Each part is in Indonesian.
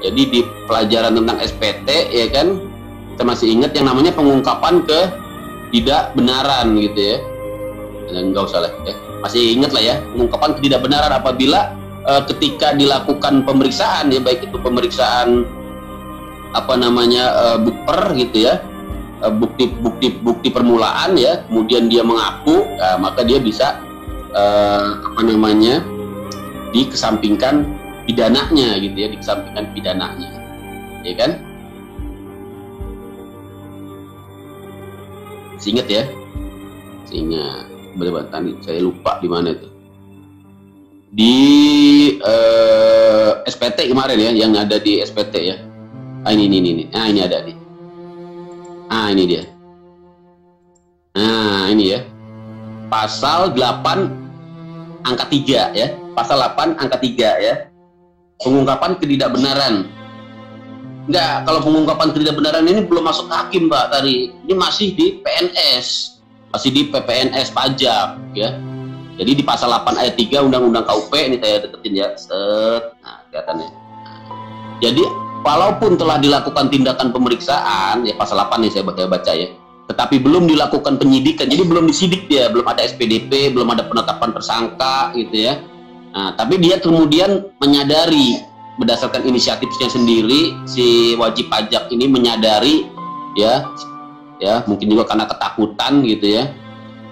Jadi di pelajaran tentang SPT ya kan, kita masih ingat yang namanya pengungkapan ketidakbenaran gitu ya. Enggak usah lah ya. Masih ingat lah ya, pengungkapan ketidakbenaran apabila ketika dilakukan pemeriksaan ya, baik itu pemeriksaan bukper gitu ya, bukti permulaan ya, kemudian dia mengaku, maka dia bisa dikesampingkan pidananya gitu ya, dikesampingkan pidananya, ya kan? Ingat ya, sehingga tadi saya lupa di mana itu, di SPT kemarin ya, yang ada di SPT ya. Ini ada di. Ini dia. Ini ya. Pasal 8 angka 3 ya. Pasal 8 angka 3 ya. Pengungkapan ketidakbenaran. Enggak, kalau pengungkapan ketidakbenaran ini belum masuk hakim, Pak, tadi. Ini masih di PNS. Masih di PPNS pajak ya. Jadi di pasal 8 ayat 3 Undang-Undang KUP, ini saya deketin ya. Nah, kelihatannya. Jadi walaupun telah dilakukan tindakan pemeriksaan ya, pasal 8 nih saya baca ya, tetapi belum dilakukan penyidikan, jadi belum disidik dia, belum ada SPDP, belum ada penetapan tersangka gitu ya. Nah, tapi dia kemudian menyadari berdasarkan inisiatifnya sendiri, si wajib pajak ini menyadari ya mungkin juga karena ketakutan gitu ya.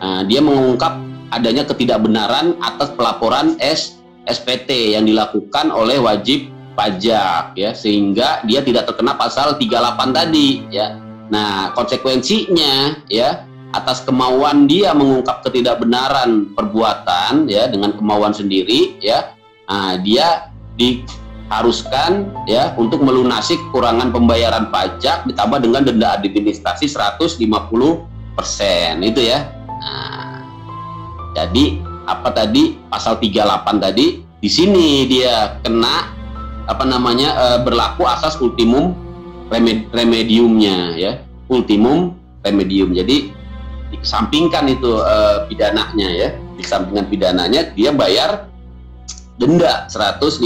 Nah, dia mengungkap adanya ketidakbenaran atas pelaporan SPT yang dilakukan oleh wajib pajak ya, sehingga dia tidak terkena pasal 38 tadi ya. Nah, konsekuensinya ya, atas kemauan dia mengungkap ketidakbenaran perbuatan ya, dengan kemauan sendiri ya, dia diharuskan ya untuk melunasi kekurangan pembayaran pajak ditambah dengan denda administrasi 150% itu ya. Nah, jadi apa tadi, pasal 38 tadi, di sini dia kena berlaku asas ultimum remediumnya ya, ultimum remedium. Jadi dikesampingkan itu pidananya ya, dikesampingkan pidananya, dia bayar denda 150%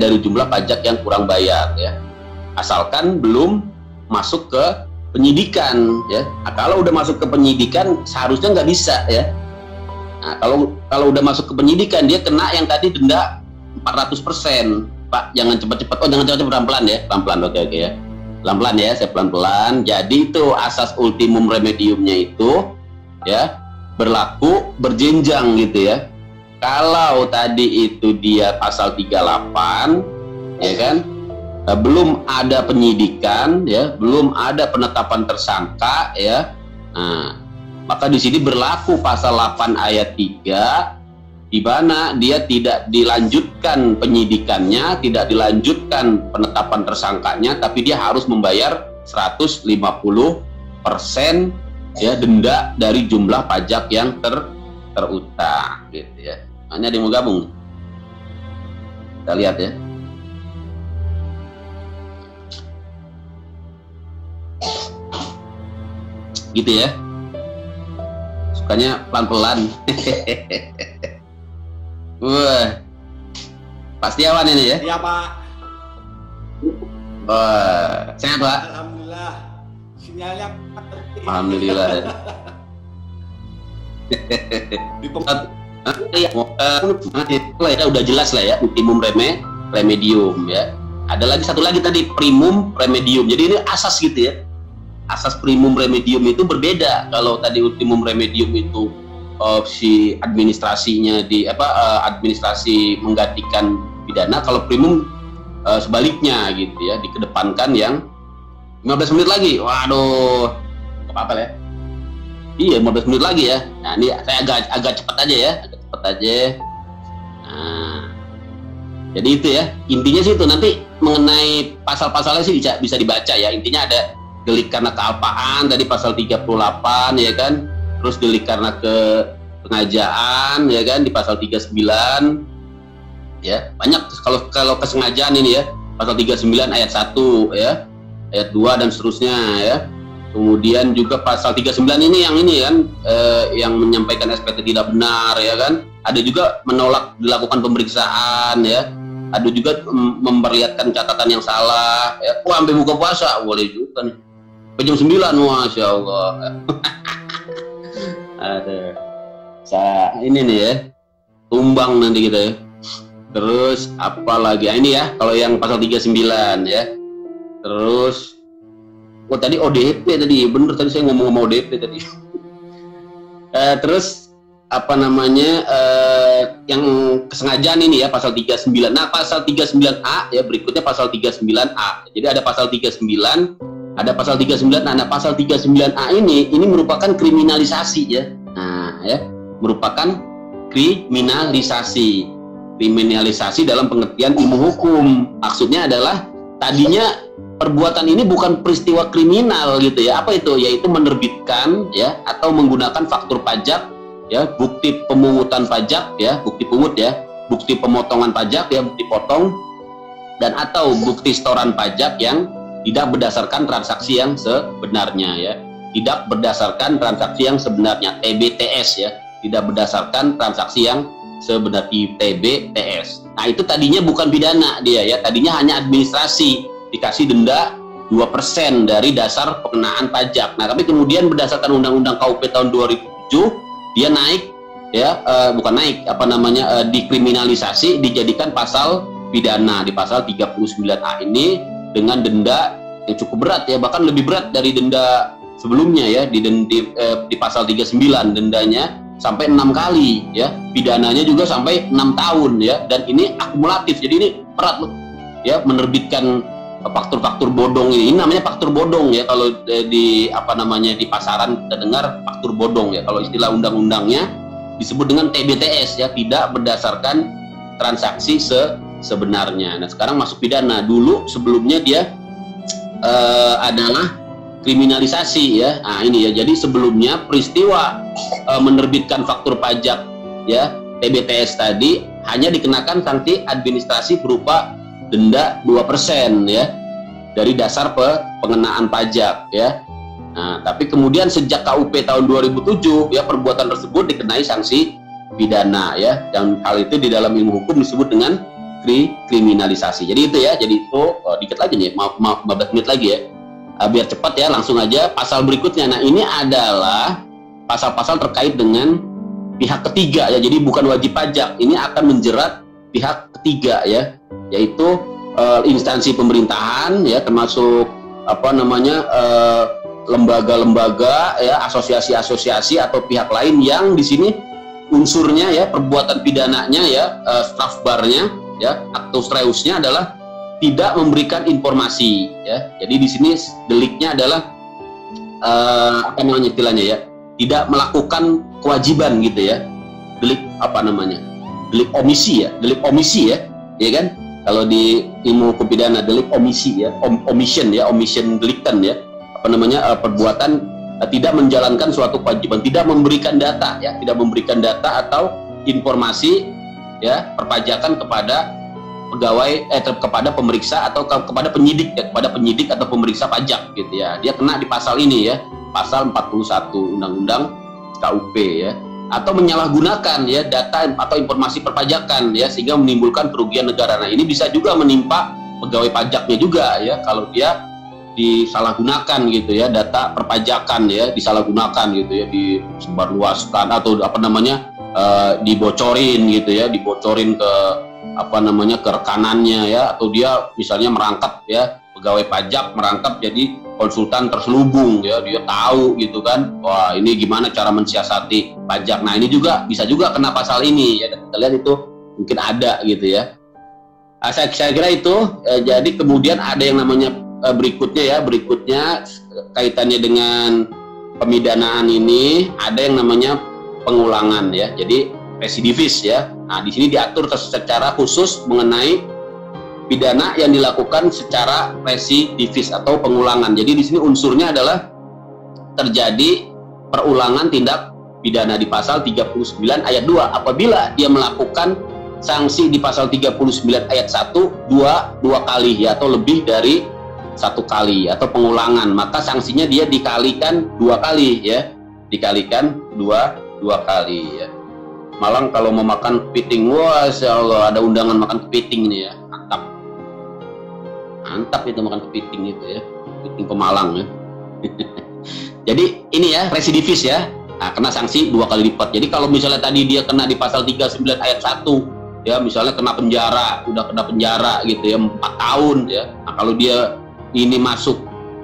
dari jumlah pajak yang kurang bayar ya, asalkan belum masuk ke penyidikan ya. Nah, kalau udah masuk ke penyidikan seharusnya nggak bisa ya. Nah, kalau udah masuk ke penyidikan, dia kena yang tadi denda 400%. Pak, jangan cepat-cepat. Jangan cepat-cepat, pelan-pelan ya. Pelan-pelan, oke ya. Pelan-pelan ya, saya pelan-pelan. Jadi itu asas ultimum remediumnya itu ya berlaku berjenjang gitu ya. Kalau tadi itu dia pasal 38 ya kan, belum ada penyidikan ya, belum ada penetapan tersangka ya. Nah, maka di sini berlaku pasal 8 ayat 3, di mana dia tidak dilanjutkan penyidikannya, tidak dilanjutkan penetapan tersangkanya, tapi dia harus membayar 150% ya denda dari jumlah pajak yang terutang gitu ya. Hanya dia mau gabung. Kita lihat ya. Gitu ya. Sukanya pelan-pelan. Wah, Pak Setiawan ini ya? Iya, Pak. Wah, sehat, Pak? Alhamdulillah. Sinyalnya alhamdulillah. Ya, udah jelas lah ya, ultimum remedium ya. Ada lagi satu lagi tadi, primum remedium. Jadi ini asas gitu ya. Asas primum remedium itu berbeda. Kalau tadi ultimum remedium itu si administrasinya administrasi menggantikan pidana, kalau primum sebaliknya gitu ya, dikedepankan yang 15 menit lagi. Waduh, apa ya? Iya, 15 menit lagi ya. Nah, ini saya agak cepat aja ya, agak cepat aja. Nah, jadi itu ya, intinya sih itu. Nanti mengenai pasal-pasalnya sih bisa dibaca ya. Intinya ada delik karena kealpaan tadi pasal 38 ya kan, terus delik karena kesengajaan ya kan di pasal 39 ya. Banyak kalau kesengajaan ini ya, pasal 39 ayat 1 ya, ayat 2 dan seterusnya ya. Kemudian juga pasal 39 ini kan yang menyampaikan SPT tidak benar ya kan. Ada juga menolak dilakukan pemeriksaan ya. Ada juga memperlihatkan catatan yang salah, ya. Wah, sampai buka puasa boleh juga nih. Sampai jam 9, masya Allah. Ada. Ini nih ya, tumbang nanti kita ya. Terus apa lagi? Nah, ini ya, kalau yang pasal 39 ya. Terus, tadi ODP tadi, bener tadi saya ngomong sama ODP tadi. Terus apa namanya, yang kesengajaan ini ya, pasal 39. Nah, pasal 39A ya, berikutnya pasal 39A. Jadi ada pasal 39, ada pasal 39. Nah, pasal 39A ini merupakan kriminalisasi ya. Nah, ya, merupakan kriminalisasi. Kriminalisasi dalam pengertian ilmu hukum. Maksudnya adalah tadinya perbuatan ini bukan peristiwa kriminal gitu ya. Apa itu? Yaitu menerbitkan ya atau menggunakan faktur pajak ya, bukti pemungutan pajak ya, bukti pungut ya, bukti pemotongan pajak ya, bukti potong, dan atau bukti setoran pajak yang tidak berdasarkan transaksi yang sebenarnya ya, tidak berdasarkan transaksi yang sebenarnya, TBTS ya, tidak berdasarkan transaksi yang sebenarnya, TBTS. Nah, itu tadinya bukan pidana dia ya, tadinya hanya administrasi, dikasih denda 2% dari dasar pengenaan pajak. Nah, tapi kemudian berdasarkan Undang-Undang KUP tahun 2007 dia naik ya, bukan naik, apa namanya, dikriminalisasi, dijadikan pasal pidana di pasal 39A ini dengan denda yang cukup berat ya, bahkan lebih berat dari denda sebelumnya ya, di pasal 39 dendanya sampai 6 kali ya, pidananya juga sampai 6 tahun ya, dan ini akumulatif, jadi ini berat loh ya, menerbitkan faktur-faktur bodong ini namanya faktur bodong ya, kalau di apa namanya di pasaran kita dengar faktur bodong ya, kalau istilah undang-undangnya disebut dengan TBTS ya, tidak berdasarkan transaksi sebenarnya. Nah, sekarang masuk pidana. Dulu sebelumnya dia adalah kriminalisasi ya. Nah, ini ya, jadi sebelumnya peristiwa menerbitkan faktur pajak ya, TBTS tadi hanya dikenakan sanksi administrasi berupa denda 2% ya dari dasar pengenaan pajak ya. Nah, tapi kemudian sejak KUP tahun 2007 ya, perbuatan tersebut dikenai sanksi pidana ya, dan hal itu di dalam ilmu hukum disebut dengan kriminalisasi. Jadi itu ya, jadi itu dikit lagi nih, 15 menit lagi ya, biar cepat ya, langsung aja pasal berikutnya. Nah, ini adalah pasal-pasal terkait dengan pihak ketiga ya, jadi bukan wajib pajak, ini akan menjerat pihak ketiga ya, yaitu instansi pemerintahan ya, termasuk apa namanya, lembaga-lembaga ya, asosiasi-asosiasi atau pihak lain yang di sini unsurnya ya, perbuatan pidananya ya, strafbarnya ya, actus reusnya adalah tidak memberikan informasi ya. Jadi di sini deliknya adalah apa namanya istilahnya ya, tidak melakukan kewajiban gitu ya, delik apa namanya, delik omisi ya, ya kan? Kalau di ilmu hukum pidana delik omisi ya, omission ya, omission delicten ya, apa namanya, perbuatan tidak menjalankan suatu kewajiban, tidak memberikan data ya, tidak memberikan data atau informasi ya, perpajakan kepada pegawai kepada pemeriksa atau kepada penyidik ya, kepada penyidik atau pemeriksa pajak gitu ya. Dia kena di pasal ini ya, pasal 41 Undang-Undang KUP ya, atau menyalahgunakan ya data atau informasi perpajakan ya, sehingga menimbulkan kerugian negara. Nah, ini bisa juga menimpa pegawai pajaknya juga ya, kalau dia disalahgunakan gitu ya, data perpajakan ya disalahgunakan gitu ya, disebarluaskan atau apa namanya, dibocorin gitu ya, dibocorin ke apa namanya, ke rekanannya ya, atau dia misalnya merangkap ya, pegawai pajak merangkap jadi konsultan terselubung ya, dia tahu gitu kan, wah ini gimana cara mensiasati pajak. Nah, ini juga bisa juga kena pasal ini ya, dan kita lihat itu mungkin ada gitu ya. Nah, saya kira itu jadi kemudian ada yang namanya berikutnya kaitannya dengan pemidanaan ini, ada yang namanya pengulangan ya, jadi residivis ya. Nah, di sini diatur secara khusus mengenai pidana yang dilakukan secara residivis atau pengulangan. Jadi di sini unsurnya adalah terjadi perulangan tindak pidana di pasal 39 ayat 2 apabila dia melakukan sanksi di pasal 39 ayat 1 dua kali ya, atau lebih dari 1 kali, atau pengulangan, maka sanksinya dia dikalikan 2 kali ya, dikalikan dua kali ya. Malang kalau mau makan kepiting, wah insya Allah ada undangan makan kepiting ini ya. Mantap itu makan kepiting itu ya, kepiting Pemalang ya. Jadi ini ya residivis ya. Nah, kena sanksi 2 kali lipat. Jadi kalau misalnya tadi dia kena di pasal 39 ayat 1 ya, misalnya kena penjara, udah kena penjara gitu ya 4 tahun ya. Nah, kalau dia ini masuk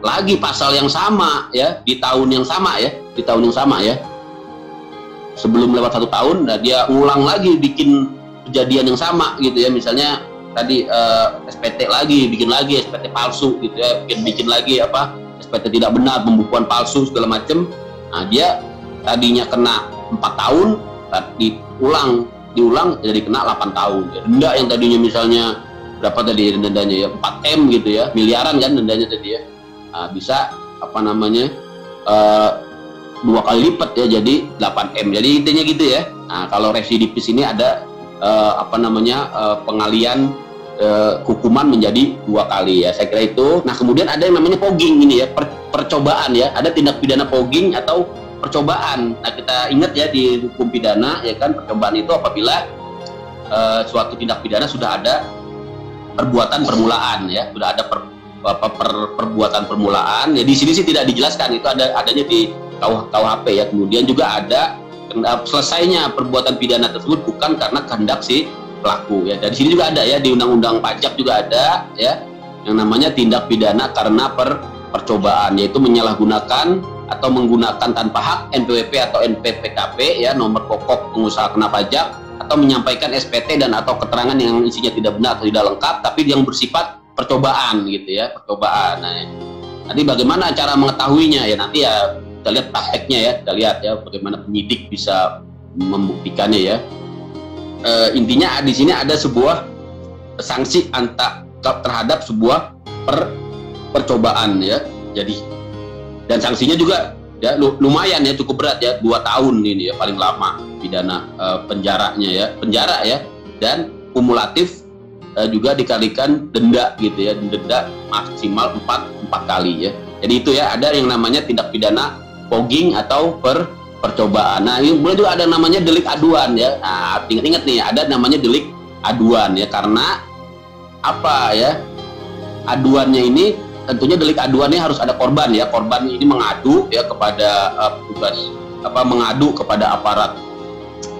lagi pasal yang sama ya, di tahun yang sama ya, sebelum lewat 1 tahun, nah dia ulang lagi bikin kejadian yang sama gitu ya, misalnya tadi SPT lagi, bikin lagi SPT palsu gitu ya, bikin lagi apa SPT tidak benar, pembukuan palsu segala macem. Nah dia tadinya kena 4 tahun, diulang jadi kena 8 tahun ya. Denda yang tadinya misalnya berapa tadi dendanya ya, 4M gitu ya, miliaran kan dendanya tadi ya. Nah, bisa apa namanya 2 kali lipat ya, jadi 8M. Jadi intinya gitu ya. Nah, kalau residivis ini ada pengalian hukuman menjadi 2 kali ya, saya kira itu. Nah, kemudian ada yang namanya fogging ini ya, percobaan ya, ada tindak pidana fogging atau percobaan. Nah, kita ingat ya di hukum pidana ya kan, percobaan itu apabila suatu tindak pidana sudah ada perbuatan permulaan ya, sudah ada perbuatan permulaan ya. Di sini sih tidak dijelaskan, itu adanya di KUHP ya. Kemudian juga ada selesainya perbuatan pidana tersebut bukan karena kehendak si pelaku ya. Dari sini juga ada ya, di Undang-Undang Pajak juga ada ya yang namanya tindak pidana karena percobaan, yaitu menyalahgunakan atau menggunakan tanpa hak NPWP atau NPPKP ya, nomor pokok pengusaha kena pajak, atau menyampaikan SPT dan atau keterangan yang isinya tidak benar atau tidak lengkap tapi yang bersifat percobaan gitu ya, percobaan. Nah, nanti bagaimana cara mengetahuinya ya, nanti ya kita lihat prakteknya ya, kita lihat ya bagaimana penyidik bisa membuktikannya ya. Intinya di sini ada sebuah sanksi terhadap sebuah percobaan ya. Jadi dan sanksinya juga ya lumayan ya, cukup berat ya, 2 tahun ini ya paling lama pidana penjaranya ya, penjara ya, dan kumulatif juga dikalikan denda gitu ya, denda maksimal 4 kali ya. Jadi itu ya, ada yang namanya tindak pidana fogging atau percobaan. Nah, ini mulai juga ada namanya delik aduan ya. Nah, ingat nih, ada namanya delik aduan ya, karena apa ya? Aduannya ini tentunya delik aduannya harus ada korban ya. Korban ini mengadu ya kepada petugas mengadu kepada aparat,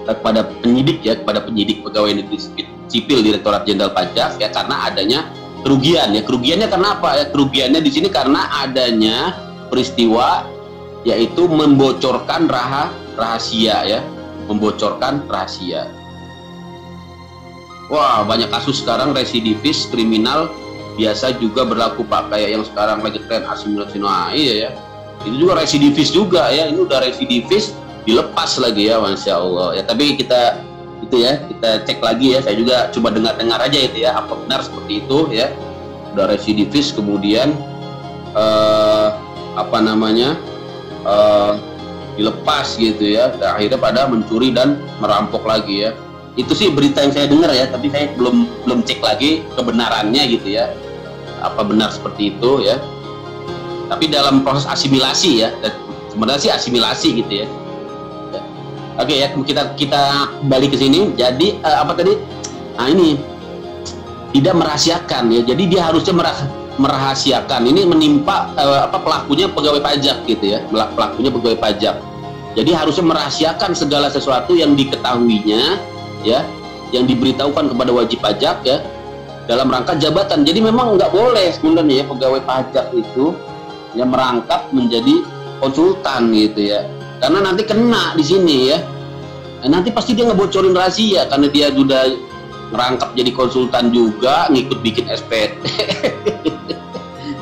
kepada penyidik ya, kepada penyidik pegawai negeri sipil Direktorat Jenderal Pajak ya, karena adanya kerugian ya. Kerugiannya karena apa ya? Kerugiannya di sini karena adanya peristiwa yaitu membocorkan rahasia ya, membocorkan rahasia. Wah, banyak kasus sekarang residivis kriminal biasa juga berlaku Pak, kayak yang sekarang lagi tren asimilasi. Nah, iya ya, itu juga residivis juga ya, ini udah residivis dilepas lagi ya, Masya Allah ya. Tapi kita itu ya, kita cek lagi ya, saya juga coba dengar aja itu ya, apa benar seperti itu ya, udah residivis kemudian dilepas gitu ya, dan akhirnya pada mencuri dan merampok lagi ya. Itu sih berita yang saya dengar ya, tapi saya belum cek lagi kebenarannya gitu ya, apa benar seperti itu ya. Tapi dalam proses asimilasi ya, sebenarnya sih asimilasi gitu ya. Oke ya, kita balik ke sini. Jadi apa tadi? Nah, ini tidak merahasiakan ya. Jadi dia harusnya merahasiakan. Ini menimpa pelakunya pegawai pajak gitu ya. Pelakunya pegawai pajak. Jadi harusnya merahasiakan segala sesuatu yang diketahuinya ya, yang diberitahukan kepada wajib pajak ya, dalam rangka jabatan. Jadi memang nggak boleh sebenarnya ya pegawai pajak itu yang merangkap menjadi konsultan gitu ya, karena nanti kena di sini ya. Nanti pasti dia ngebocorin rahasia karena dia sudah merangkap jadi konsultan juga, ngikut bikin SPT.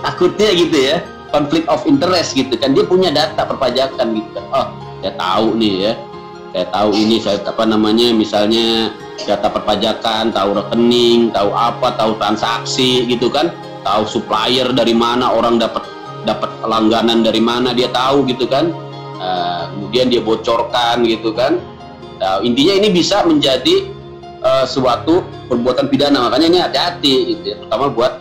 Takutnya gitu ya, konflik of interest gitu kan, dia punya data perpajakan gitu kan. Oh, saya tahu nih ya, saya tahu ini, saya misalnya data perpajakan, tahu rekening, tahu apa, tahu transaksi gitu kan, tahu supplier dari mana, orang dapat langganan dari mana dia tahu gitu kan. Kemudian dia bocorkan gitu kan. Nah, intinya ini bisa menjadi suatu perbuatan pidana, makanya ini hati-hati gitu ya, terutama buat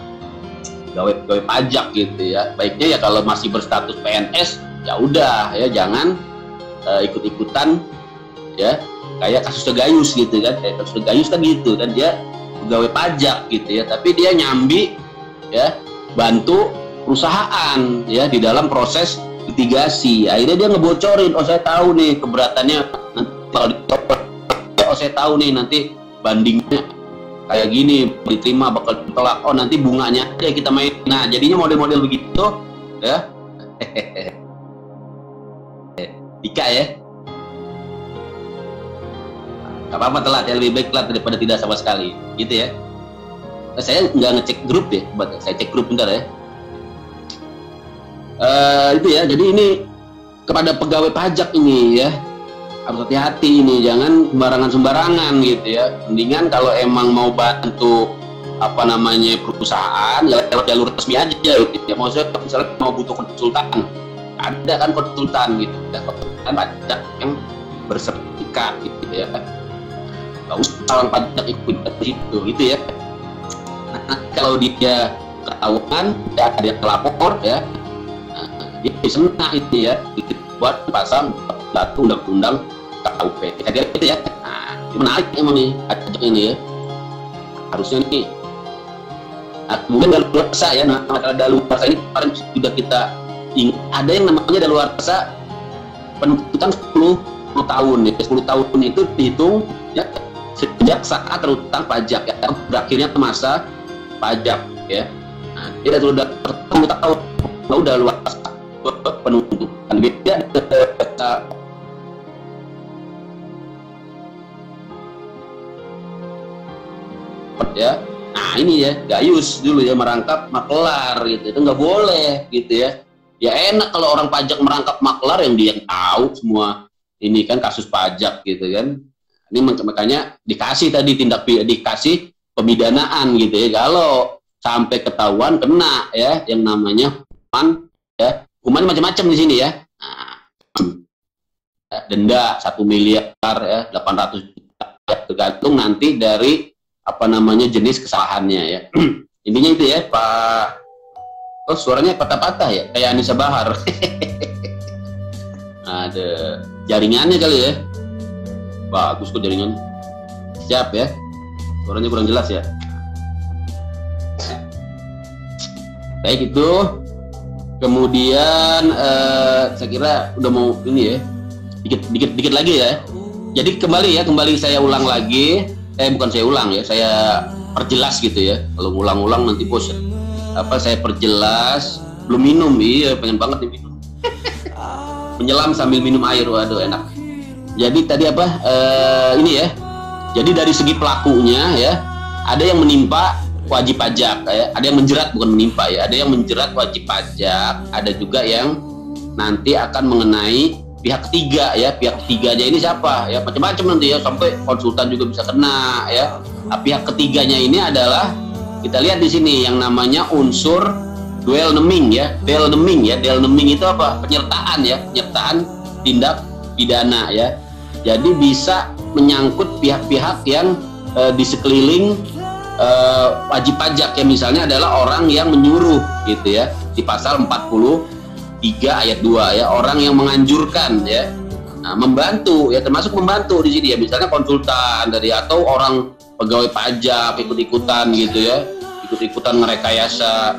pegawai pajak gitu ya. Baiknya ya kalau masih berstatus PNS ya udah ya, jangan ikut-ikutan ya, kayak kasus Tegayus gitu kan. Kayak kasus Tegayus kan gitu kan, dia pegawai pajak gitu ya, tapi dia nyambi ya bantu perusahaan ya di dalam proses litigasi. Akhirnya dia ngebocorin, oh saya tahu nih keberatannya nanti kalau oh saya tahu nih nanti bandingnya kayak gini, diterima bakal ditolak, oh nanti bunganya aja kita main. Nah jadinya model-model begitu ya. Dika ya, gak apa-apa telat ya, lebih baik telat daripada tidak sama sekali gitu ya. Saya nggak ngecek grup ya, saya cek grup bentar ya. Itu ya, jadi ini kepada pegawai pajak ini ya, harus hati-hati ini, jangan sembarangan gitu ya. Mendingan kalau emang mau bantu apa namanya perusahaan, ya lewat jalur resmi aja gitu ya. Maksudnya misalnya mau butuh konsultan, ada kan konsultan gitu ya, konsultan pajak yang bersertifikat gitu ya. Nggak usah orang pajak ikut di situ gitu ya. Nah, kalau dia ketahuan, ya ada yang lapor ya, dia bisa kena ini ya, buat pasal 41 Undang-Undang KUP. Saya kira itu ya. Nah, menarik emang nih pajak ini ya. Harusnya nih, kemudian daluarsa ya. Nah, masalah daluarsa ini kemarin sudah kita ingat, ada yang namanya daluarsa penuntutan 10 tahun ya. 10 tahun itu dihitung ya sejak saat terutang pajak ya, berakhirnya masa pajak ya. Nah, dia sudah 10 tahun udah luas penuntutan, beda ya. Nah ini ya, Gayus dulu ya merangkap maklar gitu, itu nggak boleh gitu ya. Ya enak kalau orang pajak merangkap maklar yang dia tahu semua ini kan kasus pajak gitu kan. Ini makanya dikasih tadi dikasih pemidanaan gitu ya. Kalau sampai ketahuan kena ya yang namanya hukuman ya, hukuman macam-macam di sini ya. Nah, denda 1 miliar ya, 800 juta ya, tergantung nanti dari apa namanya jenis kesalahannya ya. Intinya itu ya Pak. Oh suaranya patah-patah ya, kayak Anissa Bahar. Ada jaringannya kali ya. Bagus kok jaringan. Siap ya. Suaranya kurang jelas ya. Baik itu. Kemudian saya kira udah mau ini ya. Dikit lagi ya. Jadi kembali saya ulang lagi. Bukan saya ulang ya, saya perjelas gitu ya. Kalau ngulang-ulang nanti bosan. Saya perjelas. Belum minum, iya pengen banget nih minum. Menyelam sambil minum air, waduh enak. Jadi tadi ini ya. Jadi dari segi pelakunya ya, ada yang menimpa wajib pajak ya, ada yang menjerat bukan menimpa ya, ada yang menjerat wajib pajak, ada juga yang nanti akan mengenai pihak ketiga ya. Pihak ketiganya ini siapa ya, macam-macam nanti ya, sampai konsultan juga bisa kena ya. Nah, pihak ketiganya ini adalah kita lihat di sini yang namanya unsur dual naming ya. Dual naming itu apa? Penyertaan ya, penyertaan tindak pidana ya. Jadi bisa menyangkut pihak-pihak yang di sekeliling wajib pajak ya, misalnya adalah orang yang menyuruh gitu ya, di pasal 43 ayat 2 ya, orang yang menganjurkan ya. Nah, membantu ya, termasuk membantu di sini ya, misalnya konsultan dari atau orang pegawai pajak ikut-ikutan gitu ya, ikut-ikutan merekayasa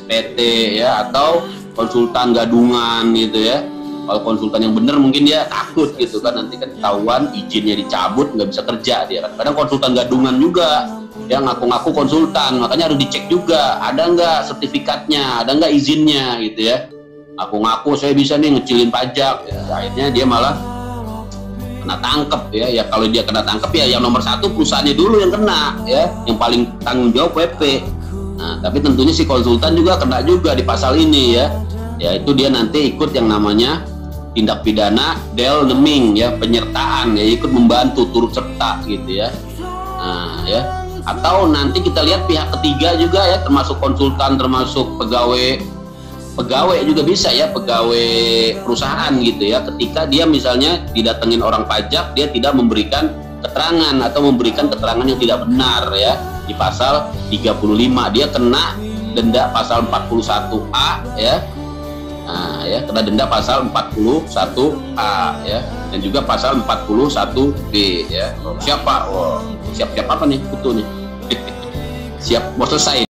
PT ya, atau konsultan gadungan gitu ya. Kalau konsultan yang benar mungkin dia takut gitu kan, nanti kan ketahuan izinnya dicabut, nggak bisa kerja dia kan. Kadang konsultan gadungan juga ya, ngaku-ngaku konsultan, makanya harus dicek juga ada nggak sertifikatnya, ada nggak izinnya gitu ya. Ngaku-ngaku saya bisa nih ngecilin pajak ya, akhirnya dia malah kena tangkep ya. Ya kalau dia kena tangkep ya yang nomor satu perusahaannya dulu yang kena ya, yang paling tanggung jawab PP. Nah tapi tentunya si konsultan juga kena juga di pasal ini ya. Ya itu dia nanti ikut yang namanya tindak pidana dual naming ya, penyertaan ya, ikut membantu turut serta gitu ya. Nah ya, atau nanti kita lihat pihak ketiga juga ya, termasuk konsultan, termasuk pegawai juga bisa ya, pegawai perusahaan gitu ya, ketika dia misalnya didatengin orang pajak, dia tidak memberikan keterangan atau memberikan keterangan yang tidak benar ya, di pasal 35 dia kena denda pasal 41A ya. Nah, ya kena denda pasal 41A ya, dan juga pasal 41B ya. Siapa? Oh, siap apa nih? Betul nih. Siap mau selesai.